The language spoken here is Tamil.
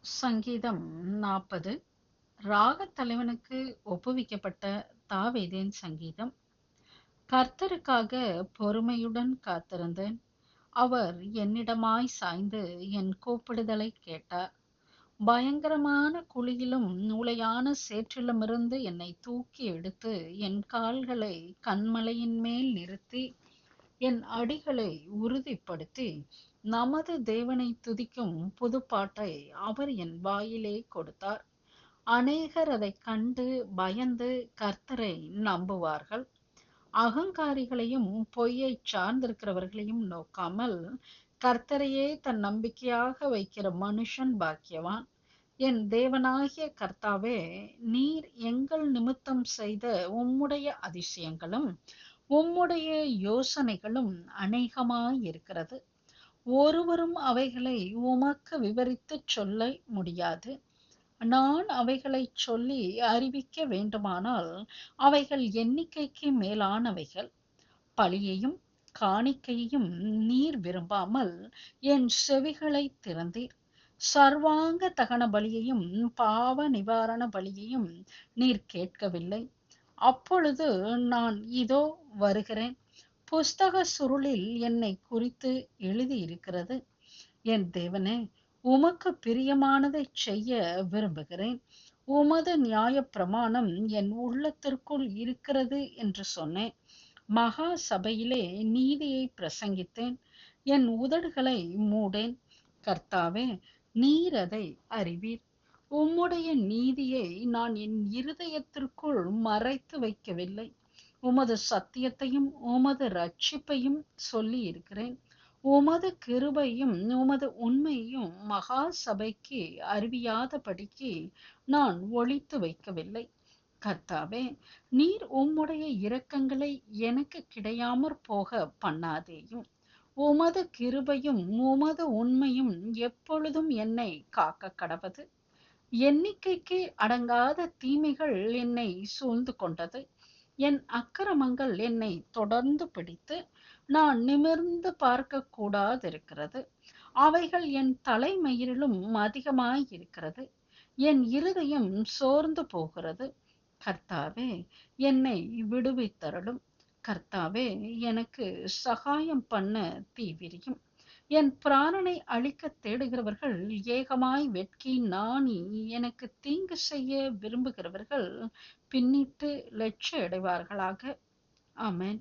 சங்கீதம் 40. ராகத் தலைவனுக்கு ஒப்புவிக்கப்பட்ட தாவீதின் சங்கீதம். கர்த்தருக்காக பொறுமையுடன் காத்திருந்தேன். அவர் என்னிடமாய் சாய்ந்து என் கூப்பிடுதலை கேட்டார். பயங்கரமான குழியிலும் உளையான சேற்றிலுமிருந்து என்னை தூக்கி எடுத்து என் கால்களை கன்மலையின் மேல் நிறுத்தி என் அடிகளை உறுதிப்படுத்தி நமது தேவனை துதிக்கும் புதுப்பாட்டை அவர் என் வாயிலே கொடுத்தார். அநேகர் அதைக் கண்டு பயந்து கர்த்தரை நம்புவார்கள். அகங்காரிகளையும் பொய்யைச் சார்ந்திருக்கிறவர்களையும் நோக்காமல் கர்த்தரையே தன் நம்பிக்கையாக வைக்கிற மனுஷன் பாக்கியவான். என் தேவனாகிய கர்த்தாவே, நீர் எங்கள் நிமித்தம் செய்த உம்முடைய அதிசயங்களும் உம்முடைய யோசனைகளும் அநேகமாயிருக்கிறது. ஒருவரும் அவைகளை உமக்கு விவரித்துச் சொல்ல முடியாது. நான் அவைகளைச் சொல்லி அறிவிக்க வேண்டுமானால் அவைகள் எண்ணிக்கைக்கு மேலானவைகள். பலியையும் காணிக்கையையும் நீர் விரும்பாமல் என் செவிகளைத் திறந்தீர். சர்வாங்க தகன பலியையும் பாவ நிவாரண பலியையும் நீர் கேட்கவில்லை. அப்பொழுது நான் இதோ வருகிறேன். புஸ்தக சுருளில் என்னை குறித்து எழுதியிருக்கிறது. என் தேவனே, உமக்கு பிரியமானதைச் செய்ய விரும்புகிறேன். உமது நியாயப்பிரமாணம் என் உள்ளத்திற்குள் இருக்கிறது என்று சொன்னேன். மகா சபையிலே நீதியை பிரசங்கித்தேன். என் உதடுகளை மூடேன். கர்த்தாவே, நீர் அதை அறிவீர். உம்முடைய நீதியை நான் என் இருதயத்திற்குள் மறைத்து வைக்கவில்லை. உமது சத்தியத்தையும் உமது இரட்சிப்பையும் சொல்லி இருக்கிறேன். உமது கிருபையும் உமது உண்மையும் மகா சபைக்கு அறிவியாதபடிக்கு நான் ஒளித்து வைக்கவில்லை. கர்த்தாவே, நீர் உம்முடைய இரக்கங்களை எனக்கு கிடையாமற் போக பண்ணாதேயும். உமது கிருபையும் உமது உண்மையும் எப்பொழுதும் என்னை காக்க கடவது. எண்ணிக்கைக்கு அடங்காத தீமைகள் என்னை சூழ்ந்து கொண்டது. என் அக்கிரமங்கள் என்னை தொடர்ந்து பிடித்து நான் நிமிர்ந்து பார்க்க கூடாதிருக்கிறது. அவைகள் என் தலைமயிரிலும் அதிகமாயிருக்கிறது. என் இருதயம் சோர்ந்து போகிறது. கர்த்தாவே, என்னை விடுவித்தருளும். கர்த்தாவே, எனக்கு சகாயம் பண்ண தீவிரியும். என் பிராணனை அழிக்க தேடுகிறவர்கள் ஏகமாய் வெட்கி நாணி எனக்கு தீங்கு செய்ய விரும்புகிறவர்கள் பின்னிட்டு லட்சிய அடைவார்களாக. ஆமென்.